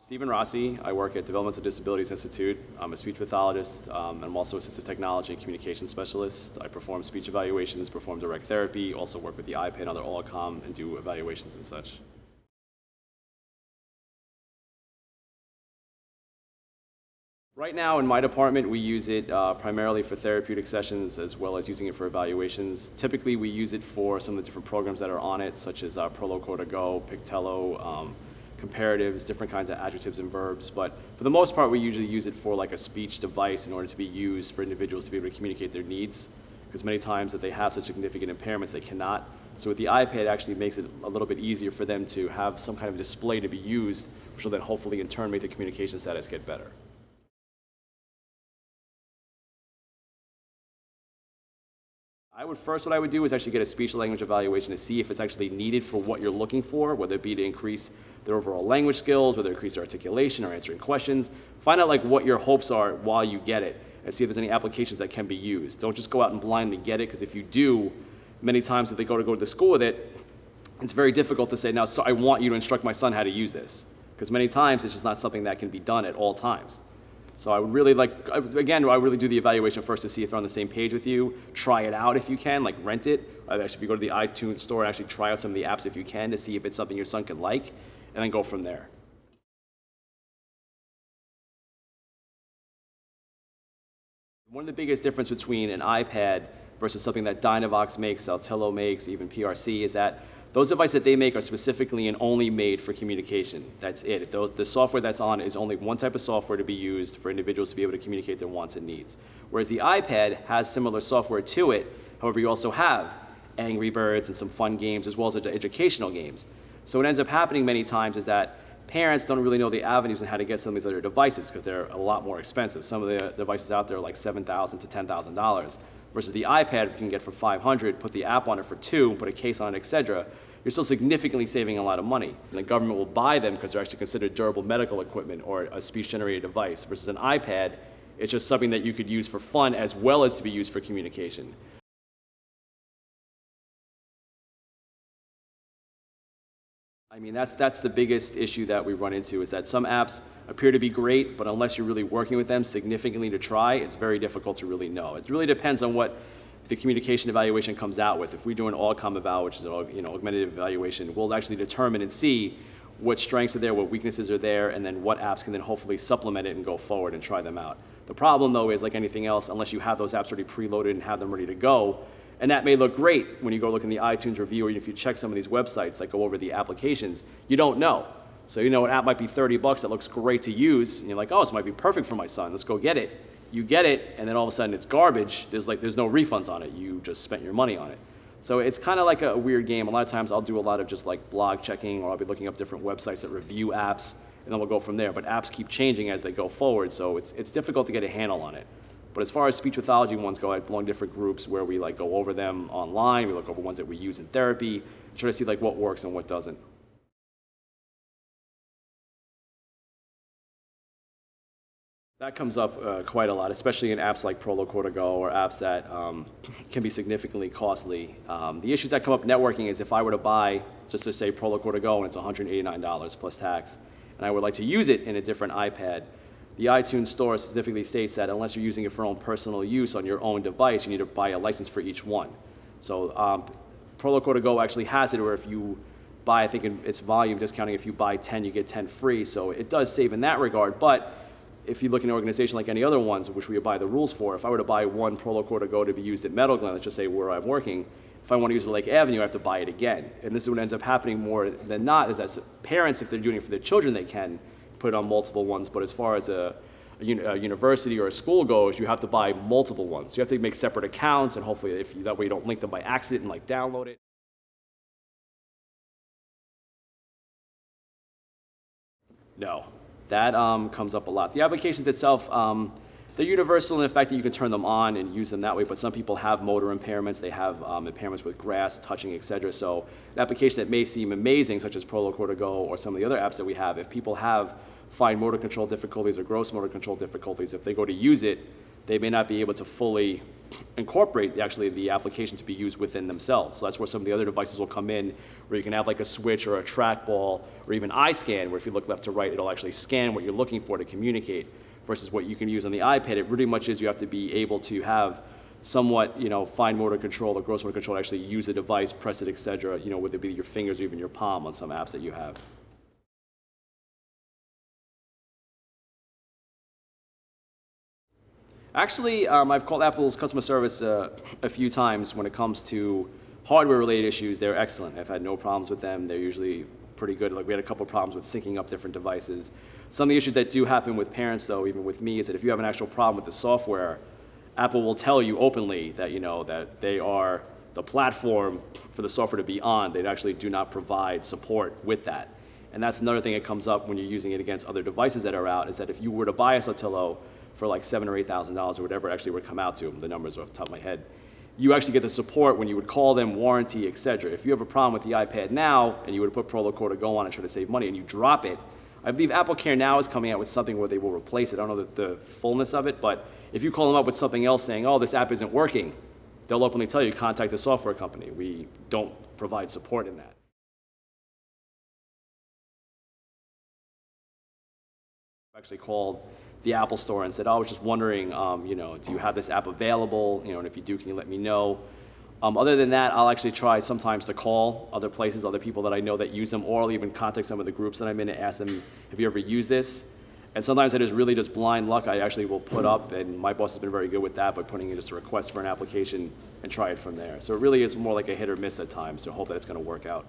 Steve Rossi. I work at Developmental Disabilities Institute. I'm a speech pathologist, and I'm also assistive technology and communication specialist. I perform speech evaluations, perform direct therapy, also work with the iPad and other all-com and do evaluations and such. Right now in my department, we use it primarily for therapeutic sessions as well as using it for evaluations. Typically, we use it for some of the different programs that are on it, such as Proloquo to Go, Pictello, comparatives, different kinds of adjectives and verbs. But for the most part, we usually use it for like a speech device in order to be used for individuals to be able to communicate their needs, because many times that they have such significant impairments, they cannot. So with the iPad, it actually makes it a little bit easier for them to have some kind of display to be used, which will then hopefully in turn make the communication status get better. What I would do is actually get a speech language evaluation to see if it's actually needed for what you're looking for, whether it be to increase their overall language skills, whether it increase their articulation or answering questions. Find out like what your hopes are while you get it and see if there's any applications that can be used. Don't just go out and blindly get it, because if you do, many times if they go to the school with it, it's very difficult to say, now, so I want you to instruct my son how to use this, because many times it's just not something that can be done at all times. So I would really I really do the evaluation first to see if they're on the same page with you. Try it out if you can, like rent it. Actually, if you go to the iTunes store and actually try out some of the apps if you can to see if it's something your son can like, and then go from there. One of the biggest difference between an iPad versus something that Dynavox makes, Saltillo makes, even PRC, is that those devices that they make are specifically and only made for communication. That's it. The software that's on is only one type of software to be used for individuals to be able to communicate their wants and needs. Whereas the iPad has similar software to it. However, you also have Angry Birds and some fun games as well as educational games. So what ends up happening many times is that parents don't really know the avenues on how to get some of these other devices, because they're a lot more expensive. Some of the devices out there are like $7,000 to $10,000. Versus the iPad, if you can get for $500, put the app on it for $2, put a case on it, etc., you're still significantly saving a lot of money. And the government will buy them because they're actually considered durable medical equipment or a speech-generated device. Versus an iPad, it's just something that you could use for fun as well as to be used for communication. I mean, that's the biggest issue that we run into, is that some apps appear to be great, but unless you're really working with them significantly to try, it's very difficult to really know. It really depends on what the communication evaluation comes out with. If we do an all-com eval, which is an augmentative evaluation, we'll actually determine and see what strengths are there, what weaknesses are there, and then what apps can then hopefully supplement it and go forward and try them out. The problem, though, is like anything else, unless you have those apps already preloaded and have them ready to go, and that may look great when you go look in the iTunes review, or if you check some of these websites that go over the applications, you don't know. So an app might be $30 that looks great to use, and you're like, oh, this might be perfect for my son, let's go get it. You get it, and then all of a sudden it's garbage. There's no refunds on it. You just spent your money on it. So it's kind of like a weird game. A lot of times I'll do a lot of just like blog checking, or I'll be looking up different websites that review apps, and then we'll go from there. But apps keep changing as they go forward, so it's difficult to get a handle on it. But as far as speech pathology ones go, I belong to different groups where we go over them online. We look over ones that we use in therapy, try to see what works and what doesn't. That comes up quite a lot, especially in apps like Proloquo to Go, or apps that can be significantly costly. The issues that come up networking is if I were to buy, just to say Proloquo to Go, and it's $189 plus tax, and I would like to use it in a different iPad, the iTunes store specifically states that unless you're using it for own personal use on your own device, you need to buy a license for each one. So Proloquo to Go actually has it where if you buy, I think it's volume discounting, if you buy 10, you get 10 free. So it does save in that regard. But if you look in an organization like any other ones, which we buy the rules for, if I were to buy one Proloquo to Go to be used at Meadow Glen, let's just say where I'm working, if I want to use it at Lake Avenue, I have to buy it again. And this is what ends up happening more than not, is that parents, if they're doing it for their children, they can put it on multiple ones. But as far as a university or a school goes, you have to buy multiple ones. You have to make separate accounts, and hopefully that way you don't link them by accident and download it. No. That comes up a lot. The applications itself, they're universal in the fact that you can turn them on and use them that way, but some people have motor impairments, they have impairments with grasp, touching, etc. So an application that may seem amazing, such as Proloquo to Go or some of the other apps that we have, if people have fine motor control difficulties or gross motor control difficulties, if they go to use it, they may not be able to fully incorporate actually the application to be used within themselves. So that's where some of the other devices will come in, where you can have like a switch or a trackball or even eye scan, where if you look left to right, it'll actually scan what you're looking for to communicate, versus what you can use on the iPad. It really much is you have to be able to have somewhat, fine motor control or gross motor control to actually use the device, press it, et cetera, whether it be your fingers or even your palm on some apps that you have. Actually, I've called Apple's customer service a few times when it comes to hardware-related issues. They're excellent. I've had no problems with them. They're usually pretty good. Like we had a couple of problems with syncing up different devices. Some of the issues that do happen with parents, though, even with me, is that if you have an actual problem with the software, Apple will tell you openly that that they are the platform for the software to be on. They actually do not provide support with that. And that's another thing that comes up when you're using it against other devices that are out, is that if you were to buy a Sotillo for like $7,000 or $8,000 or whatever it actually would come out to, the numbers are off the top of my head, you actually get the support when you would call them, warranty, et cetera. If you have a problem with the iPad now and you would put Proloquo to go on and try to save money and you drop it, I believe Apple Care now is coming out with something where they will replace it. I don't know the fullness of it, but if you call them up with something else saying, oh, this app isn't working, they'll openly tell you, contact the software company. We don't provide support in that. I actually called the Apple Store and said, oh, I was just wondering, do you have this app available? And if you do, can you let me know? Other than that, I'll actually try sometimes to call other places, other people that I know that use them, or I'll even contact some of the groups that I'm in and ask them, have you ever used this? And sometimes that is really just blind luck. I actually will put up, and my boss has been very good with that, by putting in just a request for an application and try it from there. So it really is more like a hit or miss at times, so hope that it's going to work out.